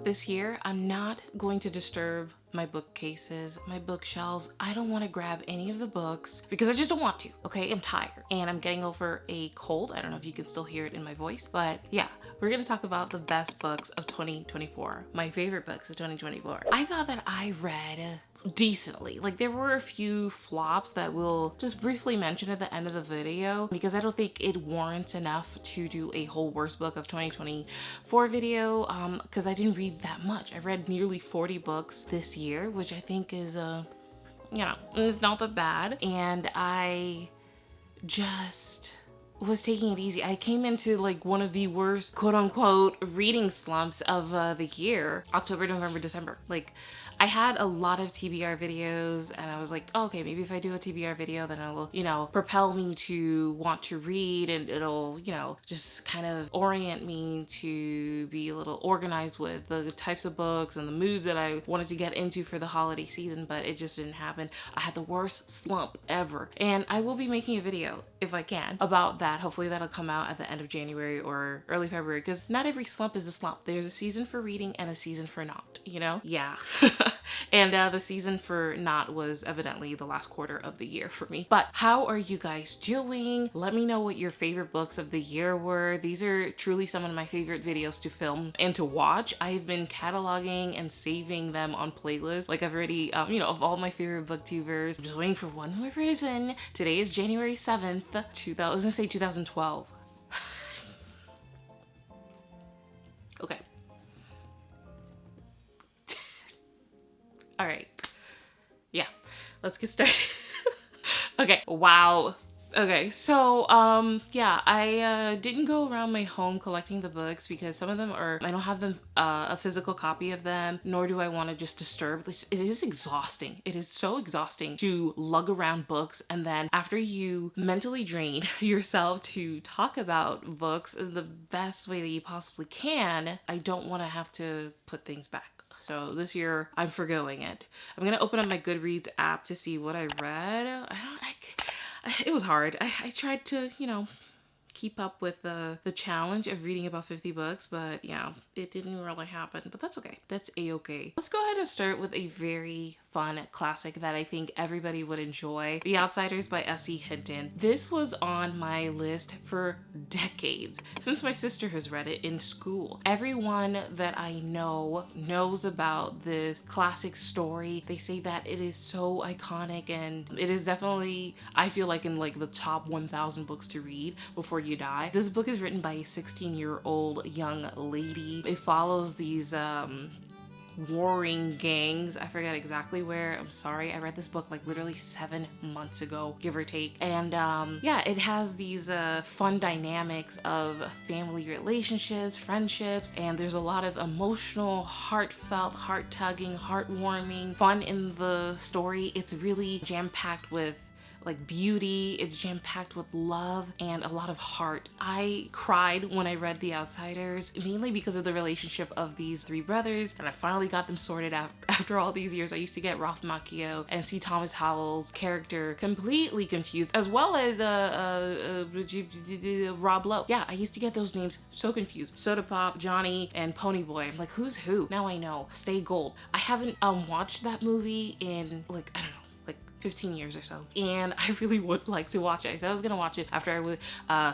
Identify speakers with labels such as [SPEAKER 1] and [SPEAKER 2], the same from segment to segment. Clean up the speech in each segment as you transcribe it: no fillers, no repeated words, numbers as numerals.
[SPEAKER 1] this year, I'm not going to disturb my bookcases, my bookshelves. I don't want to grab any of the books because I just don't want to, okay? I'm tired and I'm getting over a cold. I don't know if you can still hear it in my voice, but yeah, we're gonna talk about the best books of 2024, my favorite books of 2024. I thought that I read decently. Like, there were a few flops that we'll just briefly mention at the end of the video because I don't think it warrants enough to do a whole worst book of 2024 video because I didn't read that much. I read nearly 40 books this year, which I think is it's not that bad, and I just was taking it easy. I came into like one of the worst quote unquote reading slumps of the year, October, November, December. Like, I had a lot of TBR videos and I was like, oh, okay, maybe if I do a TBR video, then it will, propel me to want to read, and it'll, just kind of orient me to be a little organized with the types of books and the moods that I wanted to get into for the holiday season, but it just didn't happen. I had the worst slump ever. And I will be making a video, if I can, about that. Hopefully that'll come out at the end of January or early February, because not every slump is a slump. There's a season for reading and a season for not, Yeah. And the season for not was evidently the last quarter of the year for me. But how are you guys doing? Let me know what your favorite books of the year were. These are truly some of my favorite videos to film and to watch. I've been cataloging and saving them on playlists. Like, I've already, of all my favorite booktubers. I'm just waiting for one more reason. Today is January 7th, 2012. Okay. All right. Yeah, let's get started. Okay. Wow. Okay, so I didn't go around my home collecting the books because some of them I don't have them a physical copy of them, nor do I want to just disturb. It is exhausting. It is so exhausting to lug around books, and then after you mentally drain yourself to talk about books in the best way that you possibly can, I don't want to have to put things back. So this year I'm forgoing it. I'm gonna open up my Goodreads app to see what I read. It was hard. I tried to, keep up with the challenge of reading about 50 books, but yeah, it didn't really happen, but that's okay. That's a-okay. Let's go ahead and start with a very fun classic that I think everybody would enjoy. The Outsiders by S.E. Hinton. This was on my list for decades, since my sister has read it in school. Everyone that I know knows about this classic story. They say that it is so iconic, and it is definitely, I feel like, in like the top 1,000 books to read before you die. This book is written by a 16-year-old young lady. It follows these warring gangs. I forget exactly where. I'm sorry. I read this book like literally 7 months ago, give or take. And it has these fun dynamics of family relationships, friendships, and there's a lot of emotional, heartfelt, heart-tugging, heartwarming fun in the story. It's really jam-packed with like beauty, it's jam-packed with love and a lot of heart. I cried when I read The Outsiders, mainly because of the relationship of these 3 brothers, and I finally got them sorted out after all these years. I used to get Ralph Macchio and C. Thomas Howell's character completely confused, as well as Rob Lowe. Yeah, I used to get those names so confused. Soda Pop, Johnny, and Ponyboy. I'm like, who's who? Now I know. Stay Gold. I haven't watched that movie in like, I don't know, 15 years or so, and I really would like to watch it. I said I was gonna watch it after I would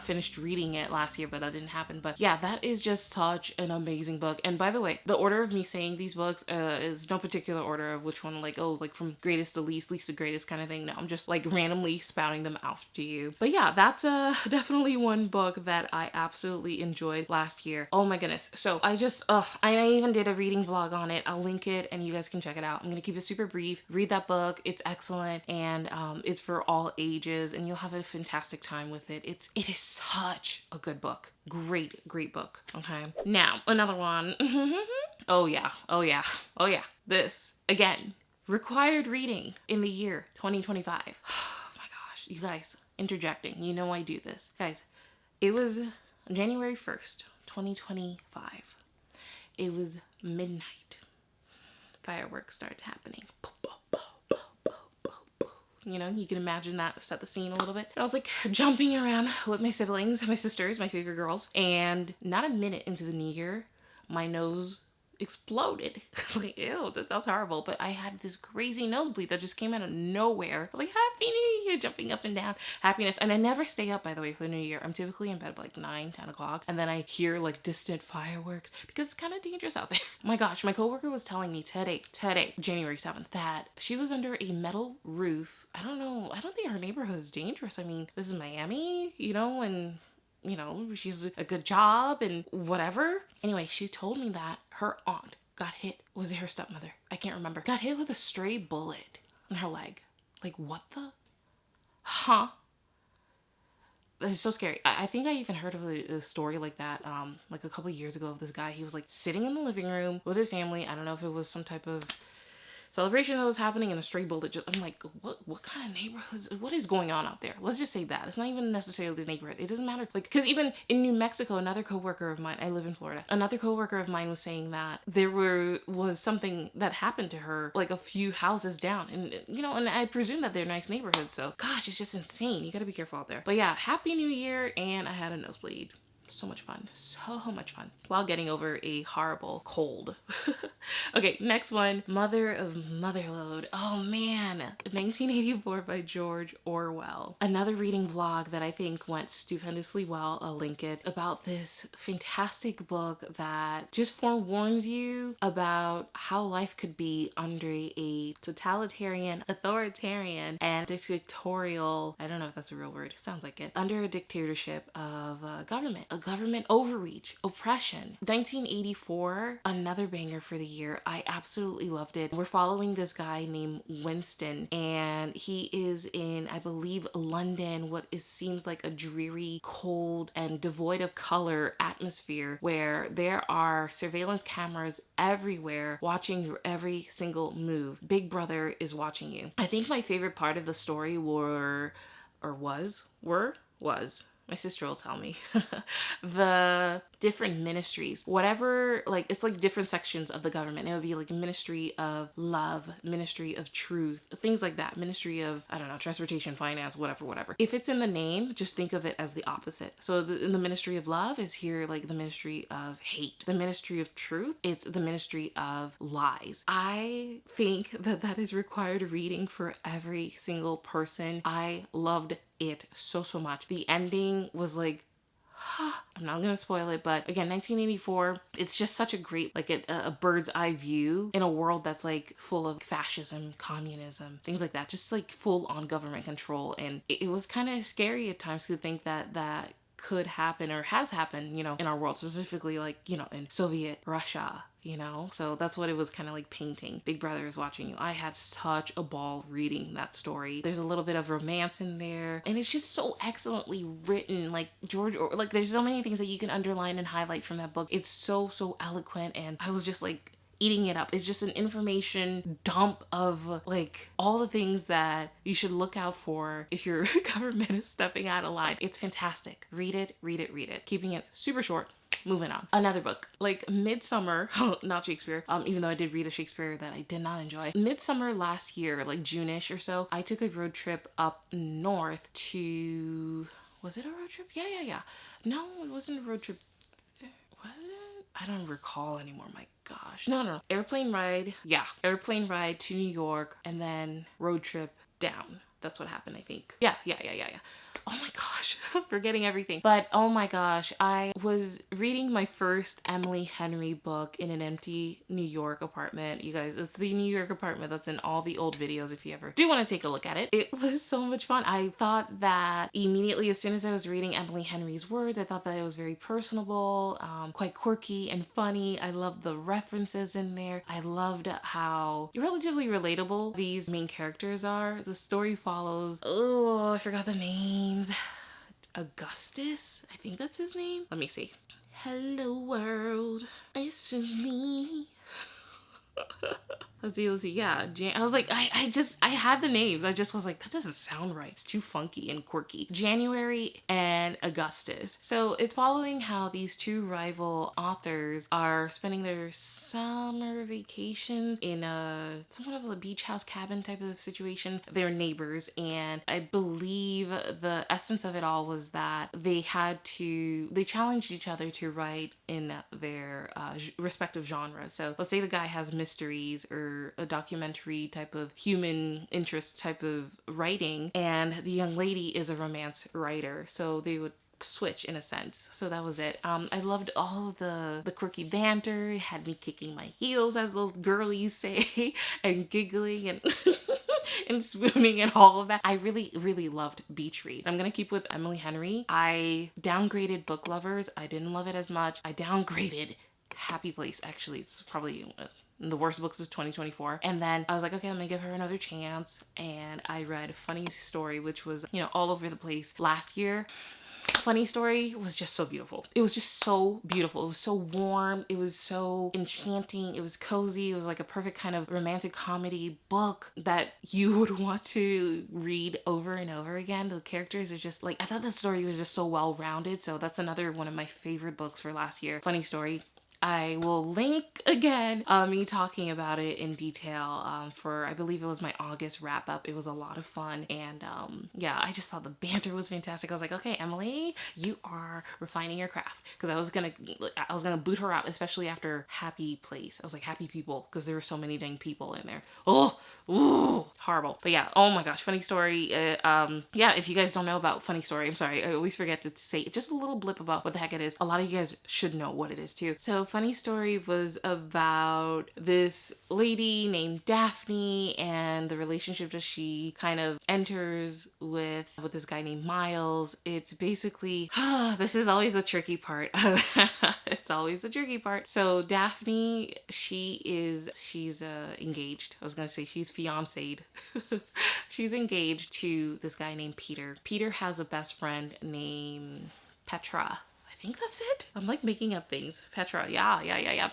[SPEAKER 1] finished reading it last year, but that didn't happen. But yeah, that is just such an amazing book. And by the way, the order of me saying these books is no particular order of which one, like from greatest to least to greatest kind of thing. No, I'm just like randomly spouting them out to you. But yeah, that's definitely one book that I absolutely enjoyed last year. Oh my goodness. So I even did a reading vlog on it. I'll link it and you guys can check it out. I'm gonna keep it super brief. Read that book. It's excellent. And it's for all ages, and you'll have a fantastic time with it. It is such a good book. Great book. Okay. Now, another one. Oh yeah. This, again, required reading in the year 2025. Oh my gosh. You guys, interjecting. You know I do this. Guys, it was January 1st, 2025. It was midnight. Fireworks started happening. You can imagine that, set the scene a little bit. And I was like jumping around with my siblings, my sisters, my favorite girls. And not a minute into the new year, my nose exploded. Like, ew, that sounds horrible. But I had this crazy nosebleed that just came out of nowhere. I was like, Happy New Year, jumping up and down. Happiness. And I never stay up, by the way, for the New Year. I'm typically in bed by like 9, 10 o'clock. And then I hear like distant fireworks because it's kind of dangerous out there. My gosh, my coworker was telling me today, January 7th, that she was under a metal roof. I don't know. I don't think her neighborhood is dangerous. I mean, this is Miami, and she's a good job and whatever. Anyway, she told me that her aunt got hit. Was it her stepmother? I can't remember. Got hit with a stray bullet in her leg. Like, what the? Huh? That is so scary. I think I even heard of a story like that, like a couple years ago of this guy. He was like sitting in the living room with his family. I don't know if it was some type of celebration that was happening, and a stray bullet just, I'm like, what kind of neighborhoods, what is going on out there? Let's just say that. It's not even necessarily the neighborhood. It doesn't matter. Like, because even in New Mexico, another coworker of mine, I live in Florida, another coworker of mine was saying that there was something that happened to her, like a few houses down. And, and I presume that they're nice neighborhoods. So, gosh, it's just insane. You gotta be careful out there. But yeah, Happy New Year, and I had a nosebleed. So much fun. So much fun. While getting over a horrible cold. Okay, next one. Mother of Motherlode. Oh man. 1984 by George Orwell. Another reading vlog that I think went stupendously well. I'll link it. About this fantastic book that just forewarns you about how life could be under a totalitarian, authoritarian, and dictatorial, I don't know if that's a real word, it sounds like it, under a dictatorship of government. A government overreach, oppression. 1984, another banger for the year. I absolutely loved it. We're following this guy named Winston, and he is in, I believe, London, what seems like a dreary, cold, and devoid of color atmosphere where there are surveillance cameras everywhere watching your every single move. Big Brother is watching you. I think my favorite part of the story was my sister will tell me, the different ministries, whatever, like, it's like different sections of the government. It would be like Ministry of Love, Ministry of Truth, things like that. Ministry of, I don't know, Transportation, Finance, whatever. If it's in the name, just think of it as the opposite. So in the Ministry of Love is here like the Ministry of Hate. The Ministry of Truth, it's the Ministry of Lies. I think that is required reading for every single person. I loved it so much. The ending was like, I'm not gonna spoil it, but again, 1984, it's just such a great, like a bird's eye view in a world that's like full of fascism, communism, things like that, just like full on government control. And it was kind of scary at times to think that could happen or has happened, in our world, specifically like, in Soviet Russia, so that's what it was kind of like painting. Big Brother is watching you. I had such a ball reading that story. There's a little bit of romance in there, and it's just so excellently written. Like like there's so many things that you can underline and highlight from that book. It's so eloquent, and I was just like eating it up. It's just an information dump of like all the things that you should look out for if your government is stepping out of line. It's fantastic. Read it. Keeping it super short. Moving on. Another book, like Midsummer, not Shakespeare, even though I did read a Shakespeare that I did not enjoy. Midsummer last year, like June-ish or so, I took a road trip up north to, was it a road trip? Yeah. No, it wasn't a road trip. Was it? I don't recall anymore. My gosh. No. Airplane ride. Yeah. Airplane ride to New York and then road trip down. That's what happened, I think. Yeah. Oh my gosh, forgetting everything. But oh my gosh, I was reading my first Emily Henry book in an empty New York apartment. You guys, it's the New York apartment that's in all the old videos if you ever do want to take a look at it. It was so much fun. I thought that immediately as soon as I was reading Emily Henry's words, I thought that it was very personable, quite quirky and funny. I loved the references in there. I loved how relatively relatable these main characters are. The story follows, I forgot the name. Augustus? I think that's his name. Let me see. Hello world, this is me. Let's see. Yeah, I was like, I had the names. I just was like, that doesn't sound right. It's too funky and quirky. January and Augustus. So it's following how these two rival authors are spending their summer vacations in a somewhat of a beach house cabin type of situation. They're neighbors, and I believe the essence of it all was that they challenged each other to write in their respective genres. So let's say the guy has mysteries or a documentary type of human interest type of writing, and the young lady is a romance writer. So they would switch in a sense. So that was it. I loved all of the quirky banter. It had me kicking my heels, as little girlies say, and giggling and and swooning and all of that. I really, really loved Beach Read. I'm gonna keep with Emily Henry. I downgraded Book Lovers. I didn't love it as much. I downgraded Happy Place. Actually, it's probably the worst books of 2024. And then I was like, okay, I'm gonna give her another chance. And I read Funny Story, which was, all over the place last year. Funny Story was just so beautiful. It was just so beautiful. It was so warm. It was so enchanting. It was cozy. It was like a perfect kind of romantic comedy book that you would want to read over and over again. The characters are just like, I thought the story was just so well rounded. So that's another one of my favorite books for last year. Funny Story. I will link again me talking about it in detail for, I believe it was my August wrap up. It was a lot of fun, and yeah, I just thought the banter was fantastic. I was like, okay, Emily, you are refining your craft, because I was gonna boot her out, especially after Happy Place. I was like, Happy People, because there were so many dang people in there. Ooh, horrible. But yeah, oh my gosh, Funny Story. Yeah, if you guys don't know about Funny Story, I'm sorry, I always forget to say just a little blip about what the heck it is. A lot of you guys should know what it is too. So Funny Story was about this lady named Daphne and the relationship that she kind of enters with this guy named Miles. It's basically, this is always the tricky part. It's always the tricky part. So Daphne, she's engaged. I was gonna say she's fiancéed. She's engaged to this guy named Peter. Peter has a best friend named Petra. I think that's it. I'm like making up things. Petra. Yeah.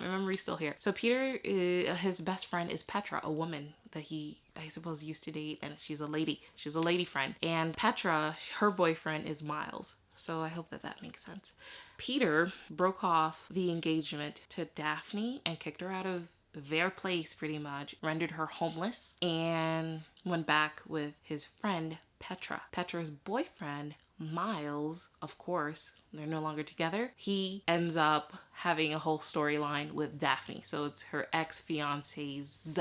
[SPEAKER 1] My memory's still here. So Peter, his best friend is Petra, a woman that he, I suppose, used to date, and she's a lady. She's a lady friend. And Petra, her boyfriend is Miles. So I hope that makes sense. Peter broke off the engagement to Daphne and kicked her out of their place, pretty much, rendered her homeless, and went back with his friend Petra. Petra's boyfriend, Miles, of course, they're no longer together. He ends up having a whole storyline with Daphne. So it's her ex-fiance's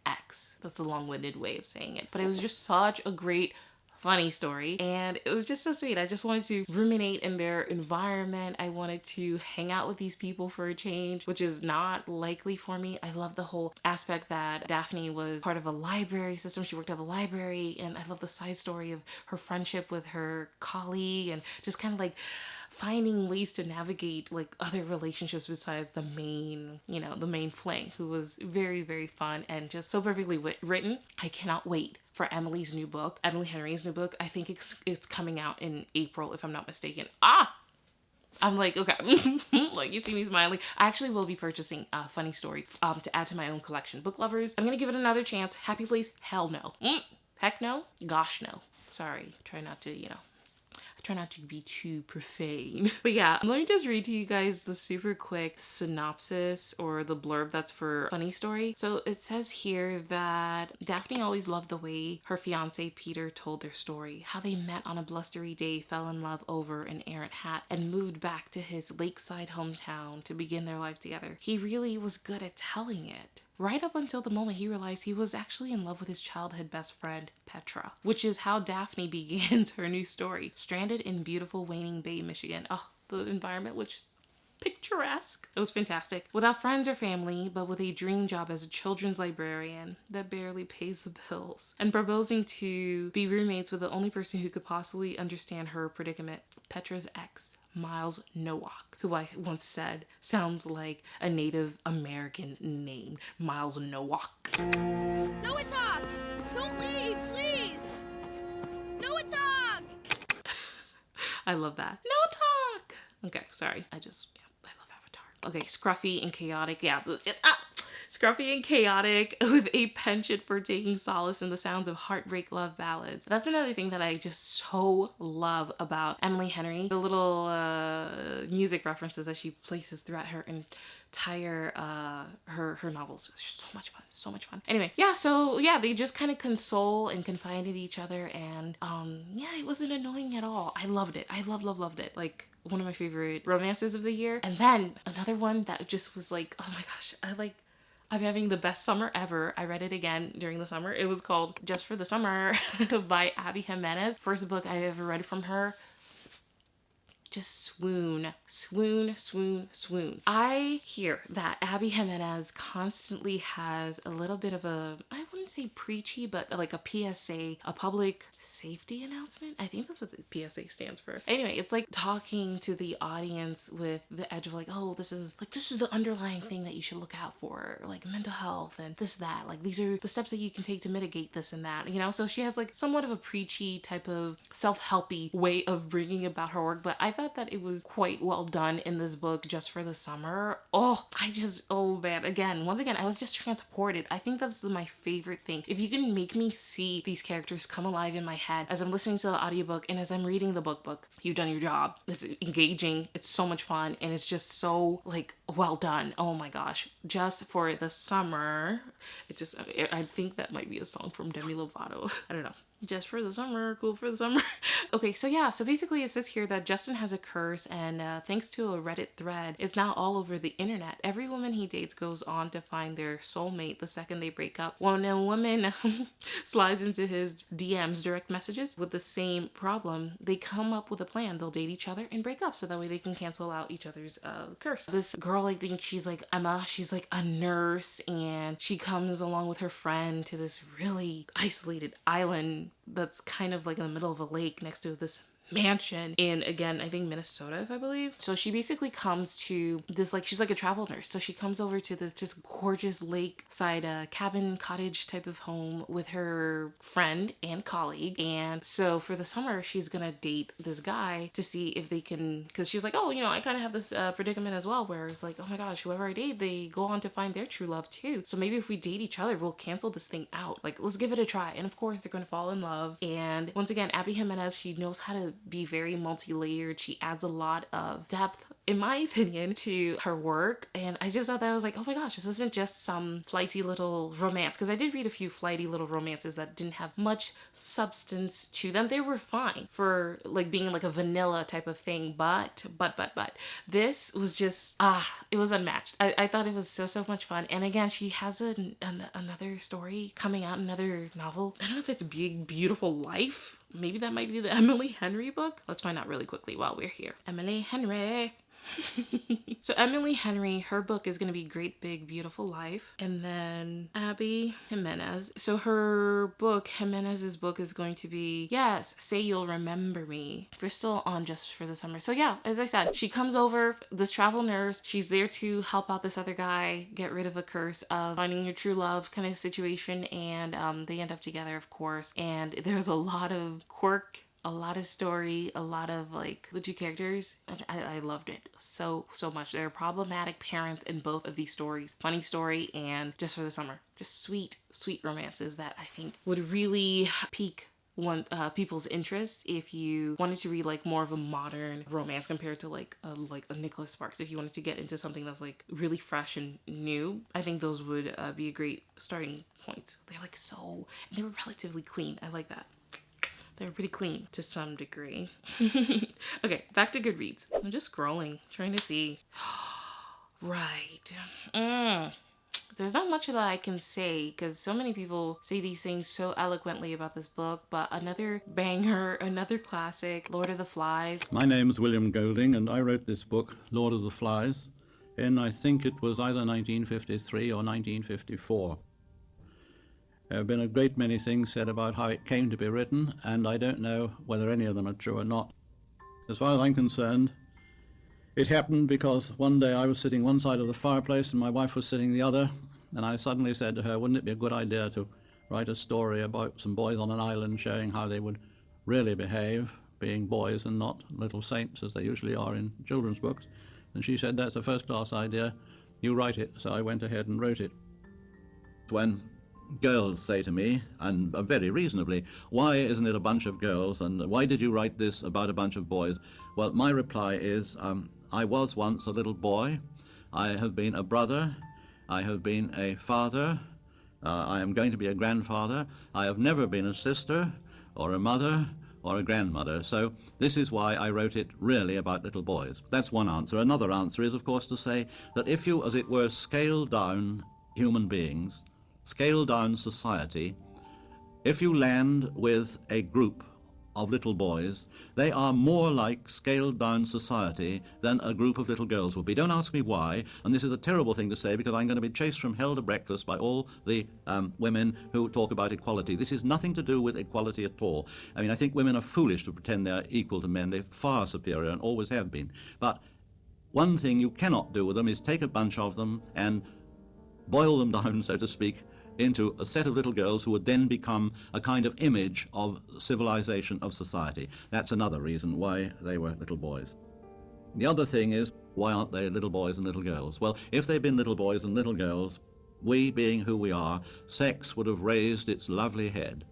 [SPEAKER 1] ex. That's a long-winded way of saying it. But it was just such a great, funny story, and it was just so sweet. I just wanted to ruminate in their environment. I wanted to hang out with these people for a change, which is not likely for me. I love the whole aspect that Daphne was part of a library system. She worked at the library, and I love the side story of her friendship with her colleague, and just kind of like finding ways to navigate like other relationships besides the main fling, who was very, very fun and just so perfectly written. I cannot wait for Emily Henry's new book. I think it's coming out in April, if I'm not mistaken. I'm like, okay, like you see me smiling. I actually will be purchasing a Funny Story to add to my own collection. Book lovers, I'm gonna give it another chance. Happy Place, hell no. Heck no, gosh no. Sorry, try not to be too profane. But yeah, let me just read to you guys the super quick synopsis or the blurb that's for Funny Story. So it says here that Daphne always loved the way her fiance Peter told their story, how they met on a blustery day, fell in love over an errant hat, and moved back to his lakeside hometown to begin their life together. He really was good at telling it. Right up until the moment he realized he was actually in love with his childhood best friend, Petra, which is how Daphne begins her new story. Stranded in beautiful Waning Bay, Michigan. Oh, the environment, which picturesque. It was fantastic. Without friends or family, but with a dream job as a children's librarian that barely pays the bills, and proposing to be roommates with the only person who could possibly understand her predicament, Petra's ex, Miles Nowak, who I once said sounds like a Native American name. Miles Nowak.
[SPEAKER 2] Noah, don't leave, please. Noah.
[SPEAKER 1] I love that. No talk. Okay, sorry. I love Avatar. Okay, scruffy and chaotic. Yeah. Scruffy and chaotic with a penchant for taking solace in the sounds of heartbreak love ballads. That's another thing that I just so love about Emily Henry. The little music references that she places throughout her entire her novels. It's just so much fun. Anyway, yeah, so yeah, they just kind of console and confide in each other, and yeah, it wasn't annoying at all. I loved it. I loved it. Like, one of my favorite romances of the year. And then another one that just was like, oh my gosh, I'm having the best summer ever. I read it again during the summer. It was called Just for the Summer by Abby Jimenez. First book I ever read from her. Just swoon. I hear that Abby Jimenez constantly has a little bit of a, I wouldn't say preachy, but like a PSA, a public safety announcement. I think that's what the PSA stands for. Anyway, it's like talking to the audience with the edge of like, oh, this is the underlying thing that you should look out for, like mental health and this, that. Like, these are the steps that you can take to mitigate this and that, you know? So she has like somewhat of a preachy type of self-helpy way of bringing about her work, but I thought that it was quite well done in this book, Just for the Summer. Oh man, once again, I was just transported. I think that's my favorite thing. If you can make me see these characters come alive in my head as I'm listening to the audiobook and as I'm reading the book, you've done your job. It's engaging, it's so much fun, and it's just so like well done. Oh my gosh. Just for the Summer. I think that might be a song from Demi Lovato. I don't know. Just for the summer, cool for the summer. Okay, so yeah, so basically it says here that Justin has a curse, and thanks to a Reddit thread, it's now all over the internet. Every woman he dates goes on to find their soulmate the second they break up. When a woman slides into his DMs, direct messages, with the same problem, they come up with a plan. They'll date each other and break up, so that way they can cancel out each other's curse. This girl, I think she's like Emma, she's like a nurse, and she comes along with her friend to this really isolated island that's kind of like in the middle of a lake next to this mansion in, again, I think Minnesota, if I believe. So she basically comes to this, like, she's like a travel nurse, so she comes over to this just gorgeous lakeside cabin cottage type of home with her friend and colleague. And so for the summer, she's gonna date this guy to see if they can, because she's like, oh, you know, I kind of have this predicament as well, where it's like, oh my gosh, whoever I date, they go on to find their true love too. So maybe if we date each other, we'll cancel this thing out. Like, let's give it a try. And of course, they're gonna fall in love. And once again, Abby Jimenez, she knows how to be very multi-layered. She adds a lot of depth, in my opinion, to her work. And I just thought that I was like, oh my gosh, this isn't just some flighty little romance. Because I did read a few flighty little romances that didn't have much substance to them. They were fine for like being like a vanilla type of thing. But this was just, it was unmatched. I thought it was so much fun. And again, she has another story coming out, another novel. I don't know if it's Big Beautiful Life. Maybe that might be the Emily Henry book. Let's find out really quickly while we're here. Emily Henry. So Emily Henry, her book is going to be Great Big Beautiful Life. And then Abby Jimenez. So her book, Jimenez's book, is going to be, yes, Say You'll Remember Me. We're still on Just for the Summer. So yeah, as I said, she comes over, this travel nurse. She's there to help out this other guy, get rid of a curse of finding your true love kind of situation. And they end up together, of course. And there's a lot of quirk, a lot of story, a lot of like the two characters. I loved it so much. There are problematic parents in both of these stories. Funny story and Just for the Summer. Just sweet romances that I think would really pique people's interest if you wanted to read like more of a modern romance compared to like a Nicholas Sparks. If you wanted to get into something that's like really fresh and new, I think those would be a great starting point. They're like they were relatively clean. I like that. They're pretty clean to some degree. Okay, back to Goodreads. I'm just scrolling, trying to see. Right. There's not much that I can say because so many people say these things so eloquently about this book, but another banger, another classic, Lord of the Flies.
[SPEAKER 3] My name's William Golding, and I wrote this book, Lord of the Flies, in I think it was either 1953 or 1954. There have been a great many things said about how it came to be written, and I don't know whether any of them are true or not. As far as I'm concerned, it happened because one day I was sitting one side of the fireplace and my wife was sitting the other, and I suddenly said to her, wouldn't it be a good idea to write a story about some boys on an island showing how they would really behave, being boys and not little saints as they usually are in children's books? And she said, that's a first-class idea, you write it. So I went ahead and wrote it. when girls say to me, and very reasonably, why isn't it a bunch of girls, and why did you write this about a bunch of boys? Well, my reply is, I was once a little boy. I have been a brother. I have been a father. I am going to be a grandfather. I have never been a sister or a mother or a grandmother. So this is why I wrote it really about little boys. That's one answer. Another answer is, of course, to say that if you, as it were, scale down human beings, scale down society, if you land with a group of little boys, they are more like scaled down society than a group of little girls would be. Don't ask me why, and this is a terrible thing to say because I'm going to be chased from hell to breakfast by all the women who talk about equality. This is nothing to do with equality at all. I mean, I think women are foolish to pretend they're equal to men. They're far superior and always have been. But one thing you cannot do with them is take a bunch of them and boil them down, so to speak, into a set of little girls who would then become a kind of image of civilization, of society. That's another reason why they were little boys. The other thing is, why aren't they little boys and little girls? Well, if they'd been little boys and little girls, we being who we are, sex would have raised its lovely head.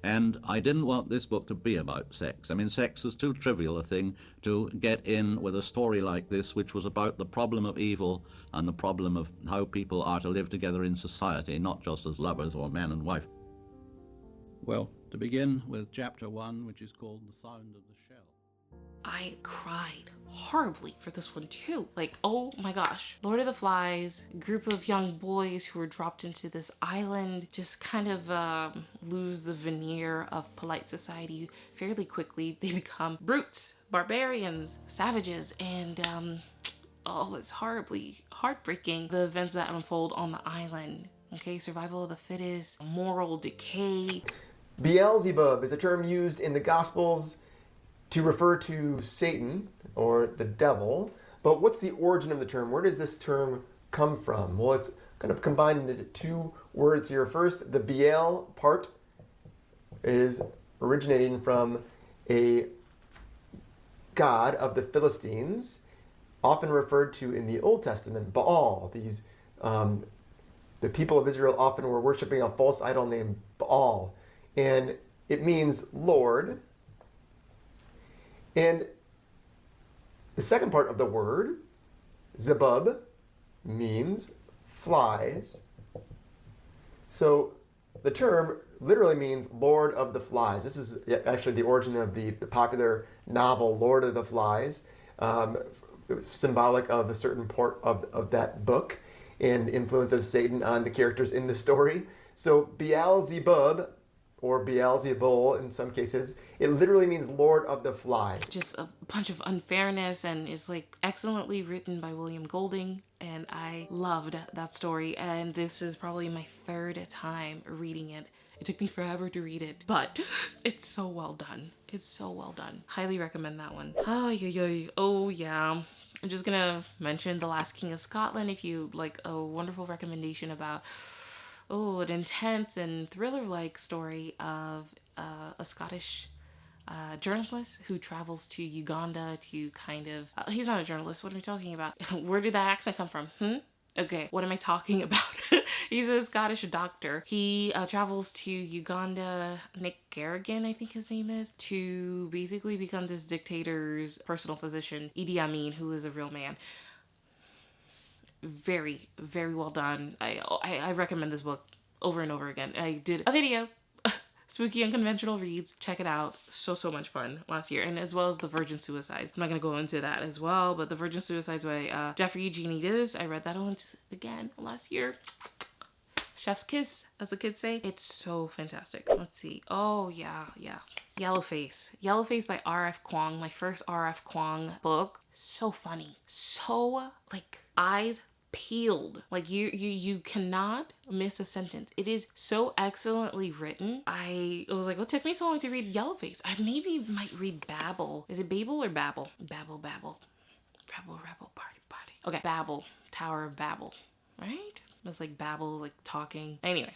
[SPEAKER 3] And I didn't want this book to be about sex. I mean, sex is too trivial a thing to get in with a story like this, which was about the problem of evil and the problem of how people are to live together in society, not just as lovers or man and wife. Well, to begin with chapter 1, which is called The Sound of the Shell.
[SPEAKER 1] I cried horribly for this one too. Like, oh my gosh. Lord of the Flies, group of young boys who are dropped into this island just kind of lose the veneer of polite society fairly quickly. They become brutes, barbarians, savages, and oh, it's horribly heartbreaking, the events that unfold on the island. Okay, survival of the fittest, moral decay.
[SPEAKER 4] Beelzebub is a term used in the Gospels to refer to Satan or the devil. But what's the origin of the term? Where does this term come from? Well, it's kind of combined into two words here. First, the Beel part is originating from a god of the Philistines, often referred to in the Old Testament, Baal. These the people of Israel often were worshiping a false idol named Baal, and it means Lord. And the second part of the word, zebub, means flies. So the term literally means Lord of the Flies. This is actually the origin of the popular novel Lord of the Flies, symbolic of a certain part of that book and the influence of Satan on the characters in the story. So Beelzebub, or Beelzebul in some cases, it literally means Lord of the Flies.
[SPEAKER 1] Just a bunch of unfairness, and it's like excellently written by William Golding, and I loved that story, and this is probably my third time reading it. It took me forever to read it, but it's so well done. It's so well done. Highly recommend that one. Oh yeah. I'm just gonna mention The Last King of Scotland if you like a wonderful recommendation about an intense and thriller-like story of a Scottish journalist who travels to Uganda to kind of... he's not a journalist. What am I talking about? Where did that accent come from? Okay, what am I talking about? He's a Scottish doctor. He travels to Uganda, Nick Garrigan, I think his name is, to basically become this dictator's personal physician, Idi Amin, who is a real man. Very, very well done. I recommend this book over and over again. I did a video, Spooky Unconventional Reads. Check it out. So much fun last year. And as well as The Virgin Suicides. I'm not going to go into that as well, but The Virgin Suicides by Jeffrey Eugene Diz. I read that one again last year. Chef's kiss, as the kids say. It's so fantastic. Let's see. Oh, yeah. Yellowface. Yellowface by R.F. Kuang. My first R.F. Kuang book. So funny. So, like, eyes peeled. Like you cannot miss a sentence. It is so excellently written. I was like, what took me so long to read Yellowface? I maybe might read Babel. Is it Babel or Babel? Babel. Rebel, party. Okay, Babel. Tower of Babel. Right? It's like Babel, like talking. Anyway.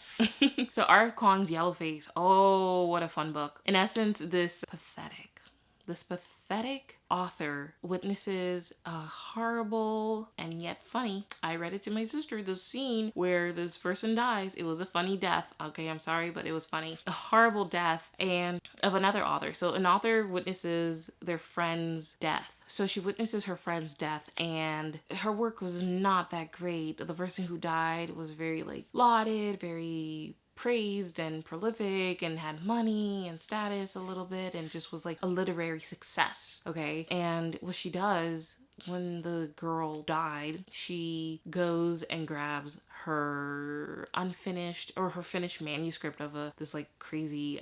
[SPEAKER 1] So R.F. Kuang's Yellowface. Oh, what a fun book. In essence, this pathetic, this pathetic author witnesses a horrible and yet funny, I read it to my sister, the scene where this person dies. It was a funny death. Okay, I'm sorry, but it was funny. A horrible death and of another author. So an author witnesses their friend's death. So she witnesses her friend's death and her work was not that great. The person who died was very like lauded, very praised and prolific and had money and status a little bit and just was like a literary success. Okay. And what she does when the girl died, she goes and grabs her unfinished or her finished manuscript of this like crazy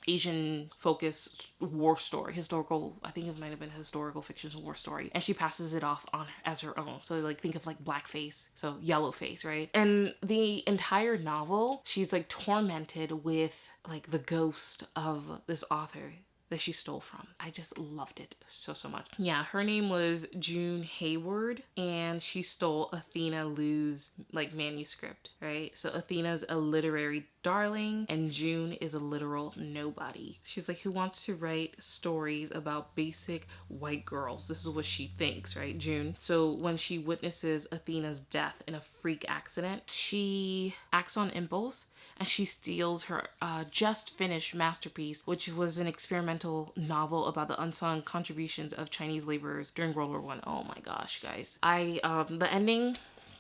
[SPEAKER 1] Asian focused war story, historical, I think it might have been a historical fiction war story, and she passes it off on as her own. So like think of like blackface, so yellow face, right? And the entire novel, she's like tormented with like the ghost of this author that she stole from. I just loved it so much. Yeah, her name was June Hayward and she stole Athena Liu's like manuscript, right? So Athena's a literary darling and June is a literal nobody. She's like, who wants to write stories about basic white girls? This is what she thinks, right? June. So when she witnesses Athena's death in a freak accident, she acts on impulse and she steals her just finished masterpiece, which was an experimental novel about the unsung contributions of Chinese laborers during World War One. Oh my gosh, guys. The ending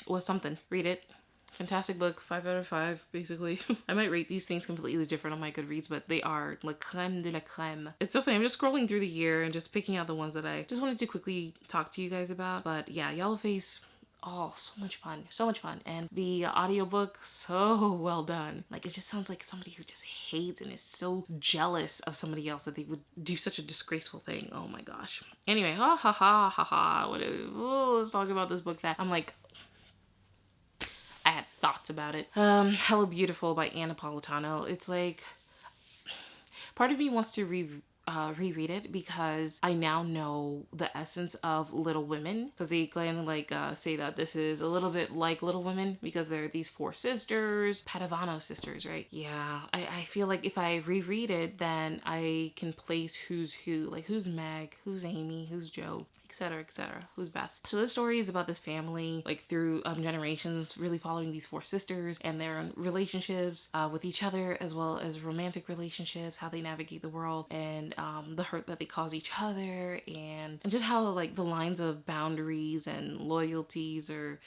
[SPEAKER 1] was something. Read it. Fantastic book, 5 out of 5, basically. I might rate these things completely different on my Goodreads, but they are la creme de la creme. It's so funny. I'm just scrolling through the year and just picking out the ones that I just wanted to quickly talk to you guys about. But yeah, Yellowface. Oh, so much fun. So much fun. And the audiobook, so well done. Like, it just sounds like somebody who just hates and is so jealous of somebody else that they would do such a disgraceful thing. Oh my gosh. Anyway, ha ha ha ha ha. Let's talk about this book that I'm like, I had thoughts about it. Hello Beautiful by Anna Napolitano. It's like, part of me wants to reread it because I now know the essence of Little Women, because they kind of like say that this is a little bit like Little Women because there are these 4 sisters, Padavano sisters, right? Yeah, I feel like if I reread it, then I can place who's who, like who's Meg, who's Amy, who's Joe, etc., who's Beth. So this story is about this family, like through generations, really following these 4 sisters and their relationships with each other, as well as romantic relationships, how they navigate the world, and the hurt that they cause each other, and just how like the lines of boundaries and loyalties are,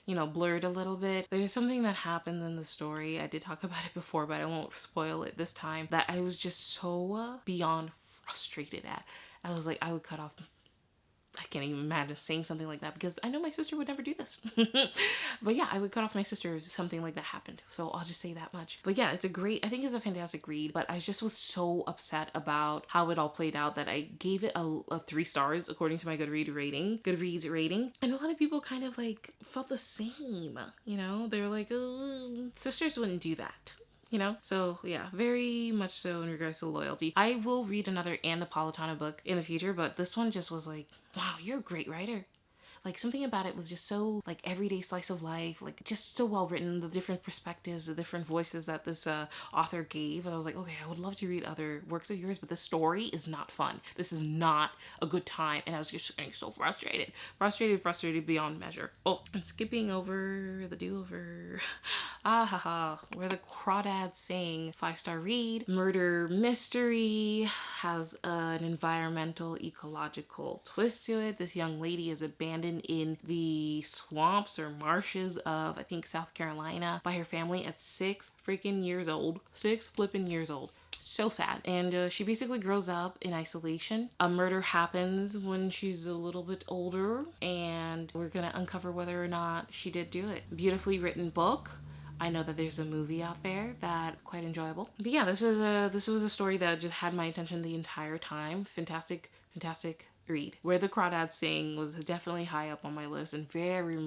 [SPEAKER 1] you know, blurred a little bit. There's something that happened in the story, I did talk about it before, but I won't spoil it this time, that I was just so beyond frustrated at. I was like, I would cut off, I can't even imagine saying something like that because I know my sister would never do this. But yeah, I would cut off my sister if something like that happened. So I'll just say that much. But yeah, I think it's a fantastic read, but I just was so upset about how it all played out that I gave it a 3 stars according to my Goodreads rating. And a lot of people kind of like felt the same, you know? They were like, oh, sisters wouldn't do that. You know? So yeah, very much so in regards to loyalty. I will read another Anna Napolitano book in the future, but this one just was like, wow, you're a great writer. Like, something about it was just so, like, everyday slice of life, like, just so well written, the different perspectives, the different voices that this author gave, and I was like, okay, I would love to read other works of yours, but this story is not fun. This is not a good time, and I was just getting so frustrated beyond measure. Oh, I'm skipping over the do-over. Where the crawdads sing. 5-star read. Murder mystery. Has an environmental, ecological twist to it. This young lady is abandoned in the swamps or marshes of, I think, South Carolina by her family at 6 freaking years old. 6 flipping years old. So sad. And she basically grows up in isolation. A murder happens when she's a little bit older, and we're gonna uncover whether or not she did do it. Beautifully written book. I know that there's a movie out there that's quite enjoyable. But yeah, this was a story that just had my attention the entire time. Fantastic read. Where the Crawdads Sing was definitely high up on my list and very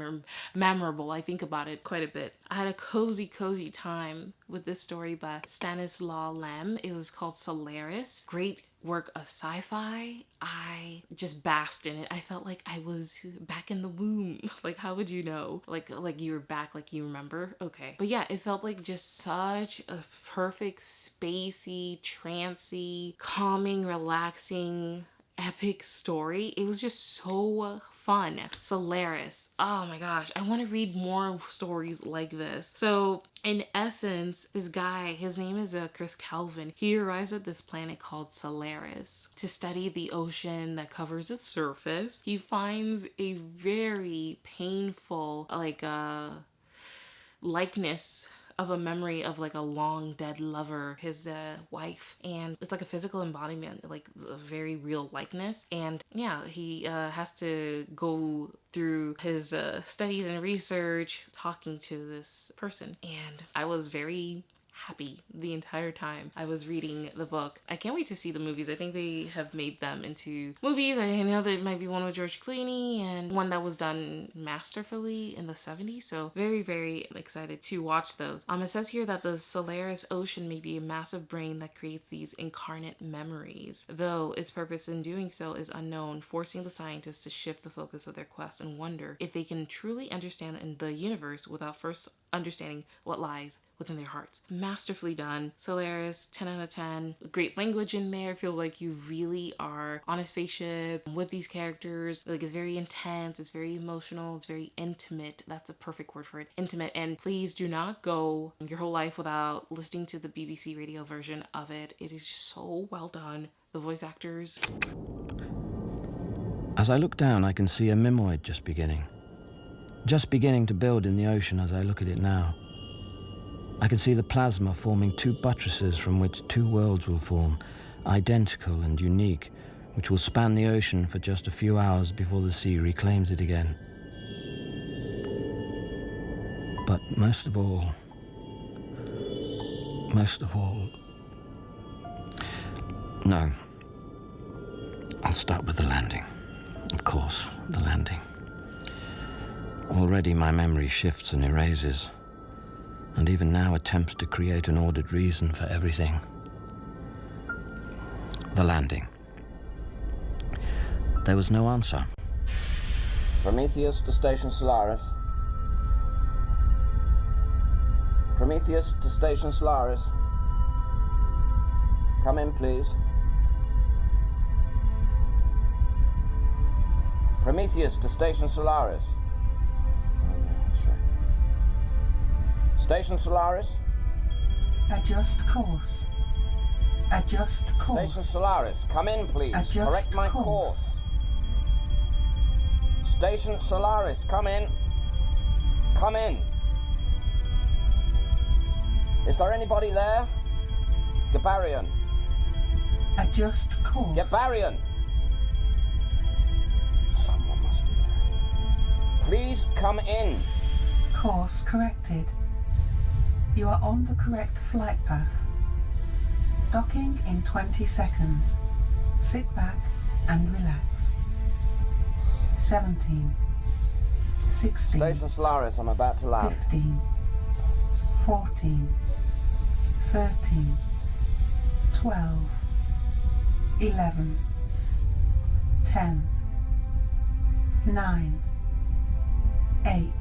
[SPEAKER 1] memorable. I think about it quite a bit. I had a cozy time with this story by Stanislaw Lem. It was called Solaris. Great work of sci-fi. I just basked in it. I felt like I was back in the womb. Like, how would you know? Like you were back, like you remember? Okay. But yeah, it felt like just such a perfect, spacey, trancy, calming, relaxing epic story. It was just so fun. Solaris. Oh my gosh. I want to read more stories like this. So in essence, this guy, his name is Chris Calvin. He arrives at this planet called Solaris to study the ocean that covers its surface. He finds a very painful, likeness of a memory of like a long dead lover, his wife, and it's like a physical embodiment, like a very real likeness. And yeah, he has to go through his studies and research talking to this person, and I was very happy the entire time I was reading the book. I can't wait to see the movies. I think they have made them into movies. I know there might be one with George Clooney and one that was done masterfully in the 70s. So very, very excited to watch those. It says here that the Solaris Ocean may be a massive brain that creates these incarnate memories, though its purpose in doing so is unknown, forcing the scientists to shift the focus of their quest and wonder if they can truly understand the universe without first understanding what lies within their hearts. Masterfully done. Solaris, 10 out of 10. Great language in there. Feels like you really are on a spaceship with these characters. Like, it's very intense. It's very emotional. It's very intimate. That's a perfect word for it. Intimate. And please do not go your whole life without listening to the BBC radio version of it. It is just so well done. The voice actors.
[SPEAKER 5] As I look down, I can see a mimoid just beginning to build in the ocean as I look at it now. I can see the plasma forming two buttresses from which two worlds will form, identical and unique, which will span the ocean for just a few hours before the sea reclaims it again. But most of all, no. I'll start with the landing. Of course, the landing. Already my memory shifts and erases, and even now attempts to create an ordered reason for everything. The landing. There was no answer. Prometheus to Station Solaris. Prometheus to Station Solaris. Come in, please. Prometheus to Station Solaris. Station Solaris.
[SPEAKER 6] Adjust course. Adjust course.
[SPEAKER 5] Station Solaris, come in, please.
[SPEAKER 6] Adjust
[SPEAKER 5] Correct my course. Station Solaris, come in. Come in. Is there anybody there? Gabarian.
[SPEAKER 6] Adjust course.
[SPEAKER 5] Gabarian. Someone must be there. Please come in.
[SPEAKER 6] Course corrected. You are on the correct flight path. Docking in 20 seconds. Sit back and relax. 17. 16.
[SPEAKER 5] Station Solaris, I'm about to land.
[SPEAKER 6] 15. 14. 13. 12. 11. 10. 9. 8.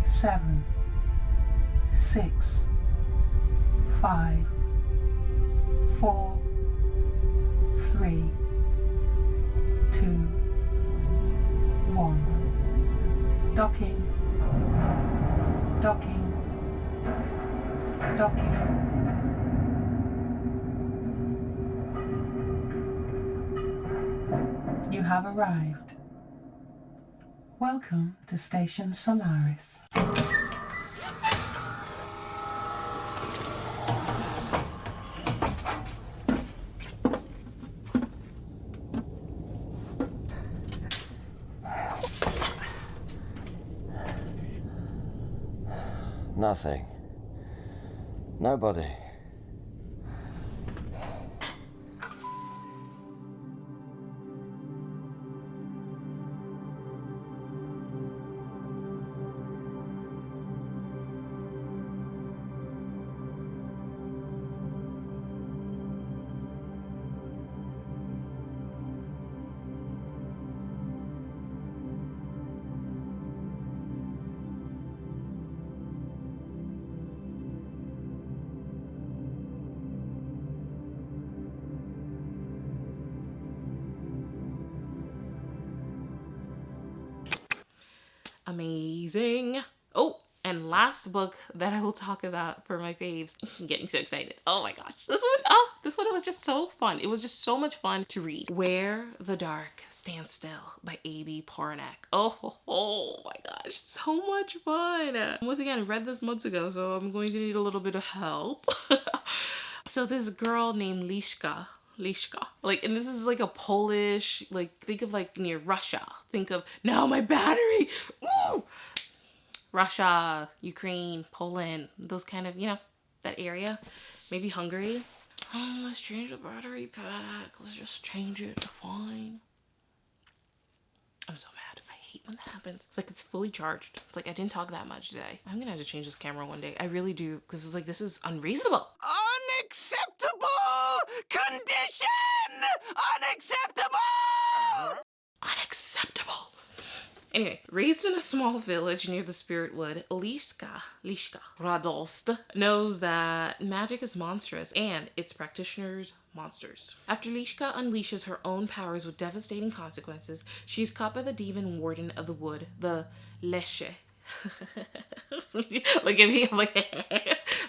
[SPEAKER 6] 7. 6. 5. 4. 3. 2. 1. Docking. Docking. Docking. You have arrived. Welcome to Station Solaris.
[SPEAKER 5] Nothing. Nobody.
[SPEAKER 1] amazing. Oh, and last book that I will talk about for my faves. I'm getting so excited. Oh my gosh. This one was just so fun. It was just so much fun to read. Where the Dark Stands Still by A.B. Poranek. Oh my gosh. So much fun. Once again, I read this months ago, so I'm going to need a little bit of help. So this girl named Liszka, like, and this is like a Polish, like, think of like near Russia. Think of, no, my battery. Woo! Russia, Ukraine, Poland, those kind of, that area. Maybe Hungary. Oh, let's change the battery pack. Let's just change it. Fine. I'm so mad. I hate when that happens. It's like it's fully charged. It's like I didn't talk that much today. I'm gonna have to change this camera one day. I really do. Because it's like, this is unreasonable.
[SPEAKER 5] Unacceptable condition! Unacceptable!
[SPEAKER 1] Unacceptable. Anyway, raised in a small village near the spirit wood, Liszka Radost knows that magic is monstrous and its practitioners monsters. After Liszka unleashes her own powers with devastating consequences, she's caught by the demon warden of the wood, the Leshe. Look at me, I'm like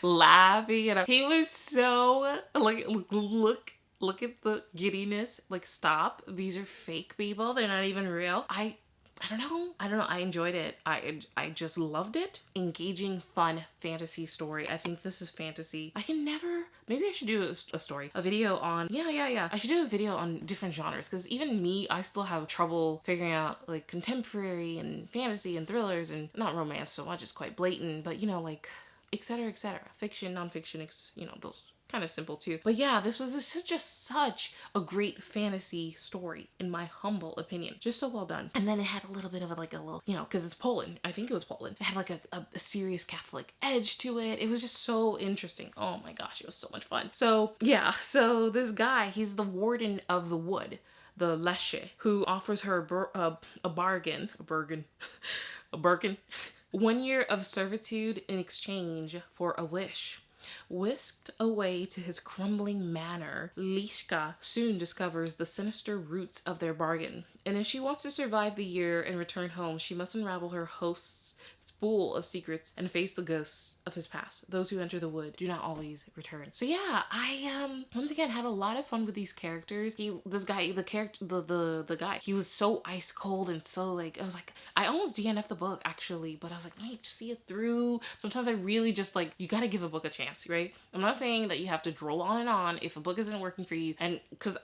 [SPEAKER 1] laughing, and he was so like, look at the giddiness. Like, stop. These are fake people. They're not even real. I don't know. I enjoyed it. I just loved it. Engaging, fun fantasy story. I think this is fantasy. Maybe I should do a video on, yeah. I should do a video on different genres, because even me, I still have trouble figuring out like contemporary and fantasy and thrillers, and not romance so much. It's quite blatant, but like, etc. Fiction, nonfiction, those kind of simple too. But yeah, this was just such a great fantasy story, in my humble opinion. Just so well done. And then it had a little bit of because it's Poland. I think it was Poland. It had like a serious Catholic edge to it. It was just so interesting. Oh my gosh, it was so much fun. So yeah, so this guy, he's the warden of the wood, the Leshe, who offers her a bargain. 1 year of servitude in exchange for a wish. Whisked away to his crumbling manor, Liszka soon discovers the sinister roots of their bargain. And if she wants to survive the year and return home, she must unravel her host's spool of secrets and face the ghosts of his past. Those who enter the wood do not always return. So yeah, I once again had a lot of fun with these characters. The guy, he was so ice cold and so like, I almost DNF'd the book actually, but I was like, let me see it through. Sometimes I really just like, you gotta give a book a chance, right? I'm not saying that you have to droll on and on if a book isn't working for you, and because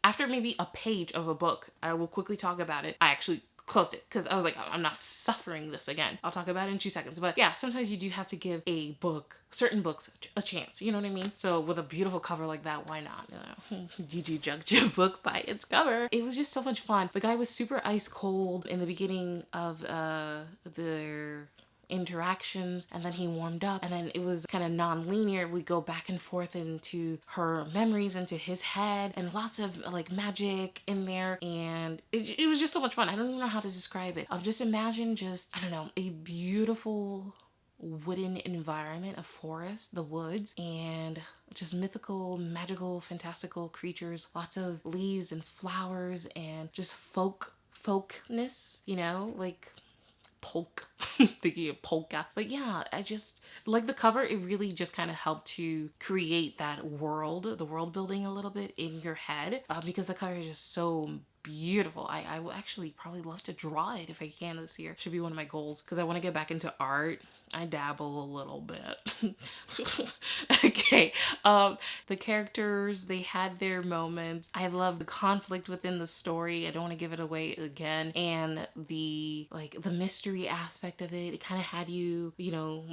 [SPEAKER 1] after maybe a page of a book, I will quickly talk about it. I actually closed it because I was like, I'm not suffering this again. I'll talk about it in 2 seconds. But yeah, sometimes you do have to give certain books a chance. You know what I mean? So with a beautiful cover like that, why not? Did you judge your book by its cover? It was just so much fun. The guy was super ice cold in the beginning of their interactions, and then he warmed up, and then it was kind of non-linear. We go back and forth into her memories, into his head, and lots of like magic in there, and it was just so much fun. I don't even know how to describe it. Just imagine a beautiful wooden environment, a forest, the woods, and just mythical, magical, fantastical creatures, lots of leaves and flowers, and just folkness, like thinking of polka. But yeah, I just like the cover. It really just kind of helped to create that the world building a little bit in your head, because the cover is just so beautiful. I will actually probably love to draw it if I can this year. Should be one of my goals, because I want to get back into art. I dabble a little bit. Okay. The characters, they had their moments. I love the conflict within the story. I don't want to give it away again. And the mystery aspect of it, it kind of had you,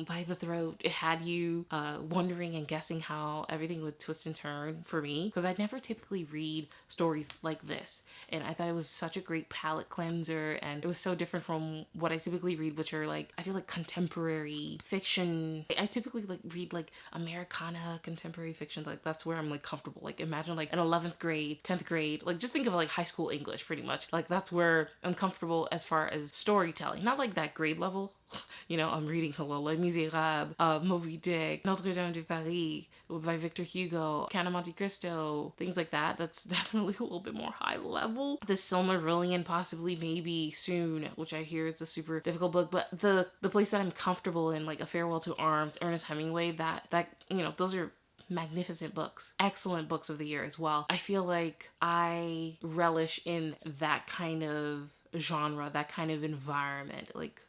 [SPEAKER 1] by the throat. It had you wondering and guessing how everything would twist and turn for me, because I never typically read stories like this. And I thought it was such a great palate cleanser, and it was so different from what I typically read, which are I feel like contemporary fiction. I typically read Americana contemporary fiction. That's where I'm comfortable. Imagine an 11th grade, 10th grade, just think of high school English pretty much. That's where I'm comfortable as far as storytelling. Not that grade level You know, I'm reading hello, Les Miserables, Moby Dick, Notre Dame de Paris by Victor Hugo, Count of Monte Cristo, things like that. That's definitely a little bit more high level. The Silmarillion possibly maybe soon, which I hear is a super difficult book, but the place that I'm comfortable in, like A Farewell to Arms, Ernest Hemingway, that you know, those are magnificent books, excellent books of the year as well. I feel like I relish in that kind of genre, that kind of environment. Like,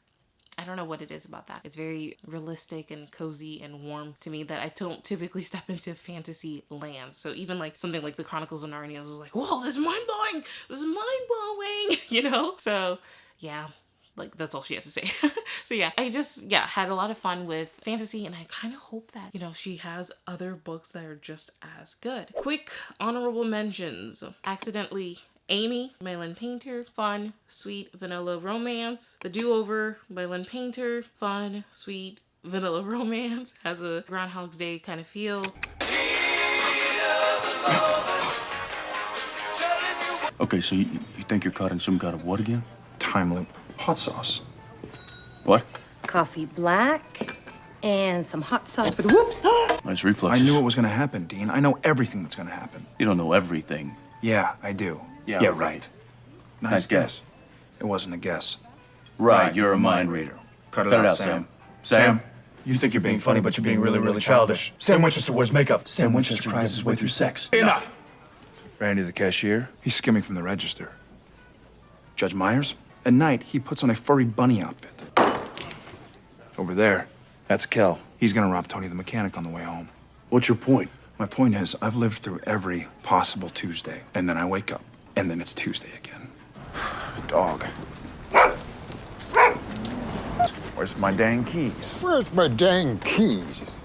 [SPEAKER 1] I don't know what it is about that. It's very realistic and cozy and warm to me that I don't typically step into fantasy land. So even like something like the Chronicles of Narnia was like, whoa, this is mind-blowing. This is mind-blowing, you know? So yeah, like that's all she has to say. So yeah, I just, had a lot of fun with fantasy, and I kind of hope that, you know, she has other books that are just as good. Quick honorable mentions. Accidentally Amy by Lynn Painter, fun, sweet, vanilla romance. The Do-Over by Lynn Painter, fun, sweet, vanilla romance. Has a Groundhog's Day kind of feel.
[SPEAKER 7] Okay, so you think you're caught in some kind of what again?
[SPEAKER 8] Time loop. Hot sauce.
[SPEAKER 7] What?
[SPEAKER 9] Coffee black and some hot sauce for the whoops.
[SPEAKER 7] Nice reflexes.
[SPEAKER 8] I knew it was gonna happen, Dean. I know everything that's gonna happen.
[SPEAKER 7] You don't know everything.
[SPEAKER 8] Yeah, I do.
[SPEAKER 7] Yeah,
[SPEAKER 8] right. Nice guess. It wasn't a guess.
[SPEAKER 7] Right, you're a mind reader.
[SPEAKER 8] Cut it out, Sam.
[SPEAKER 7] Sam?
[SPEAKER 8] You think you're being funny, but you're being really, really childish. Sam Winchester wears makeup.
[SPEAKER 7] Sam Winchester cries his way through sex.
[SPEAKER 8] Enough! Randy the cashier, he's skimming from the register. Judge Myers, at night, he puts on a furry bunny outfit. Over there, that's Kel. He's gonna rob Tony the mechanic on the way home.
[SPEAKER 7] What's your point?
[SPEAKER 8] My point is, I've lived through every possible Tuesday, and then I wake up, and then it's Tuesday again. Dog. Where's my dang keys?
[SPEAKER 10] Where's my dang keys?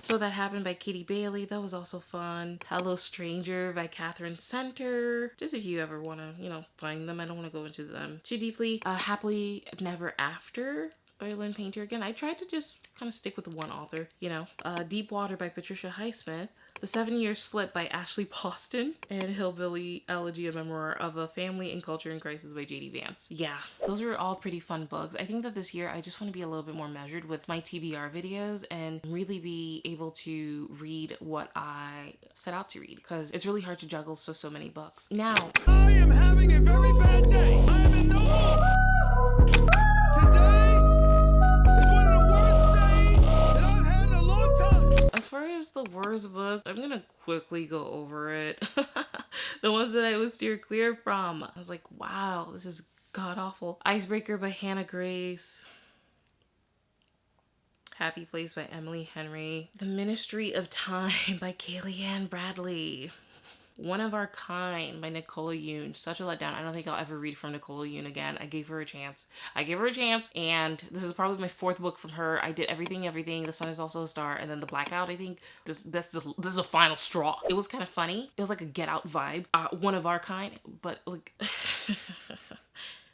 [SPEAKER 1] So That Happened by Katie Bailey. That was also fun. Hello Stranger by Catherine Center. Just if you ever want to, you know, find them. I don't want to go into them too deeply. Happily Never After by Lynn Painter. Again, I tried to just kind of stick with one author, you know. Deep Water by Patricia Highsmith. The 7-Year Slip by Ashley Poston, and Hillbilly Elegy, a memoir of a family and culture in crisis by J.D. Vance. Yeah, those are all pretty fun books. I think that this year I just want to be a little bit more measured with my TBR videos and really be able to read what I set out to read, because it's really hard to juggle so many books. Now,
[SPEAKER 11] I am having a very bad day. I am in no mood. Today is one of the worst days that I've had in a long time.
[SPEAKER 1] as far as the worst book, I'm gonna quickly go over it. The ones that I would steer clear from. I was like, wow, this is god awful. Icebreaker by Hannah Grace. Happy Place by Emily Henry. The Ministry of Time by Kaylee Ann Bradley. One of Our Kind by Nicola Yoon. Such a letdown. I don't think I'll ever read from Nicola Yoon again. I gave her a chance. And this is probably my 4th book from her. I did Everything, The Sun Is Also a Star, and then The Blackout, I think. This is a final straw. It was kind of funny. It was like a Get Out vibe. One of Our Kind, but like...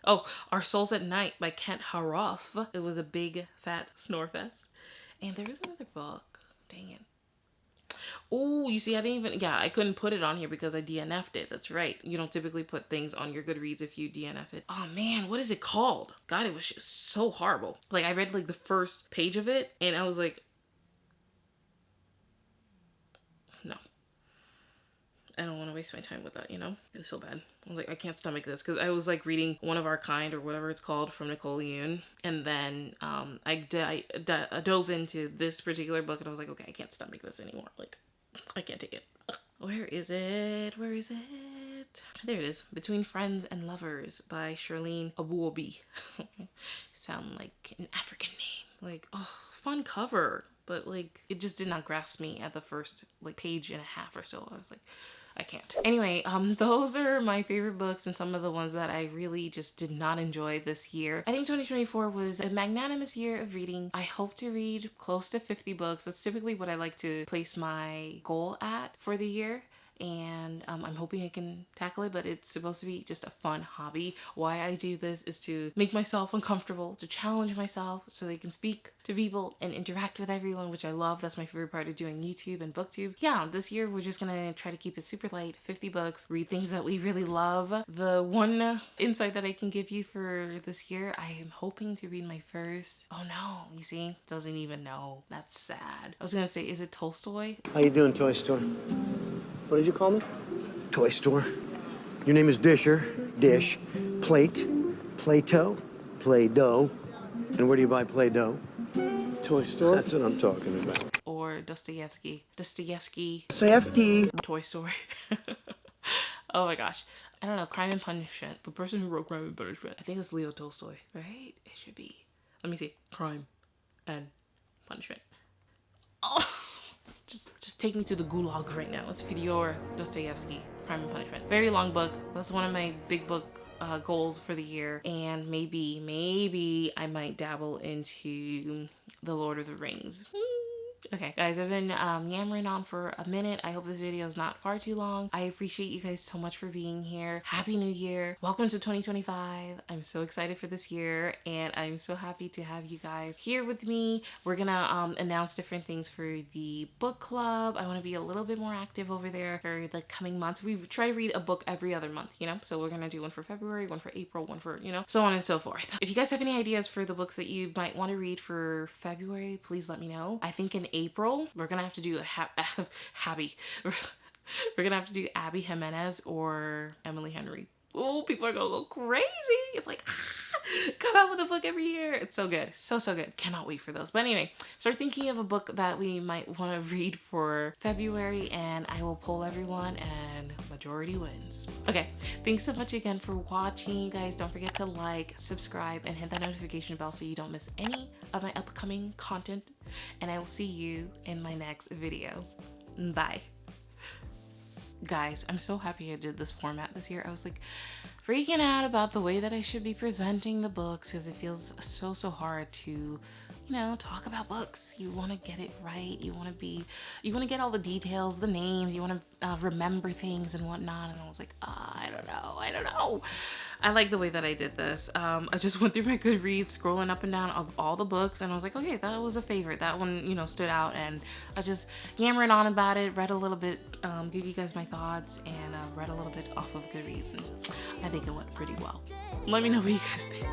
[SPEAKER 1] Oh, Our Souls at Night by Kent Haroff. It was a big, fat snore fest. And there was another book. Dang it. Oh, you see, I couldn't put it on here because I DNF'd it. That's right. You don't typically put things on your Goodreads if you DNF it. Oh man, what is it called? God, it was just so horrible. Like, I read like the first page of it and I was like, no. I don't want to waste my time with that, you know? It was so bad. I was like, I can't stomach this, because I was like reading One of Our Kind or whatever it's called from Nicole Yoon, and then I dove into this particular book and I was like, okay, I can't stomach this anymore. Like, I can't take it. Where is it? There it is. Between Friends and Lovers by Charlene Abuobi. Sound like an African name. Like, oh, fun cover, but like it just did not grasp me at the first like page and a half or so. I was like, I can't. Anyway, those are my favorite books and some of the ones that I really just did not enjoy this year. I think 2024 was a magnanimous year of reading. I hope to read close to 50 books. That's typically what I like to place my goal at for the year. and I'm hoping I can tackle it, but it's supposed to be just a fun hobby. Why I do this is to make myself uncomfortable, to challenge myself so they can speak to people and interact with everyone, which I love. That's my favorite part of doing YouTube and booktube. Yeah, this year we're just gonna try to keep it super light, 50 books, read things that we really love. The one insight that I can give you for this year, I am hoping to read my first, oh no, you see, doesn't even know. That's sad. I was gonna say, is it Tolstoy?
[SPEAKER 12] How you doing, Toy Store? What did you call me? Toy Store. Your name is Disher, Dish, Plate, Play-Doh, Play-Doh. And where do you buy Play-Doh? Toy Store. That's what I'm talking about.
[SPEAKER 1] Or Dostoevsky. Dostoevsky. Toy Story. Oh my gosh. I don't know, Crime and Punishment. The person who wrote Crime and Punishment. I think it's Leo Tolstoy, right? It should be. Let me see. Crime and Punishment. Oh, just take me to the gulag right now. It's Fyodor Dostoevsky, Crime and Punishment. Very long book. That's one of my big book goals for the year. And maybe I might dabble into The Lord of the Rings. Okay, guys, I've been yammering on for a minute. I hope this video is not far too long. I appreciate you guys so much for being here. Happy New Year. Welcome to 2025. I'm so excited for this year, and I'm so happy to have you guys here with me. We're gonna announce different things for the book club. I want to be a little bit more active over there for the coming months. We try to read a book every other month, you know? So we're gonna do one for February, one for April, one for, you know, so on and so forth. If you guys have any ideas for the books that you might want to read for February, please let me know. I think in April we're gonna have to do Abby. We're gonna have to do Abby Jimenez or Emily Henry. Oh, people are gonna go crazy. It's like, come out with a book every year. It's so good. So good. Cannot wait for those. But anyway, start thinking of a book that we might want to read for February, and I will poll everyone and majority wins. Okay, thanks so much again for watching, you guys. Don't forget to like, subscribe, and hit that notification bell so you don't miss any of my upcoming content. And I will see you in my next video. Bye. Guys, I'm so happy I did this format this year. I was like freaking out about the way that I should be presenting the books because it feels so hard to, you know, talk about books. You want to get it right. You want to get all the details, the names. You want to remember things and whatnot. And I was like, I don't know. I like the way that I did this. I just went through my Goodreads, scrolling up and down of all the books, and I was like, okay, that was a favorite. That one, you know, stood out, and I just yammered on about it, read a little bit, give you guys my thoughts, and read a little bit off of Goodreads, and I think it went pretty well. Let me know what you guys think.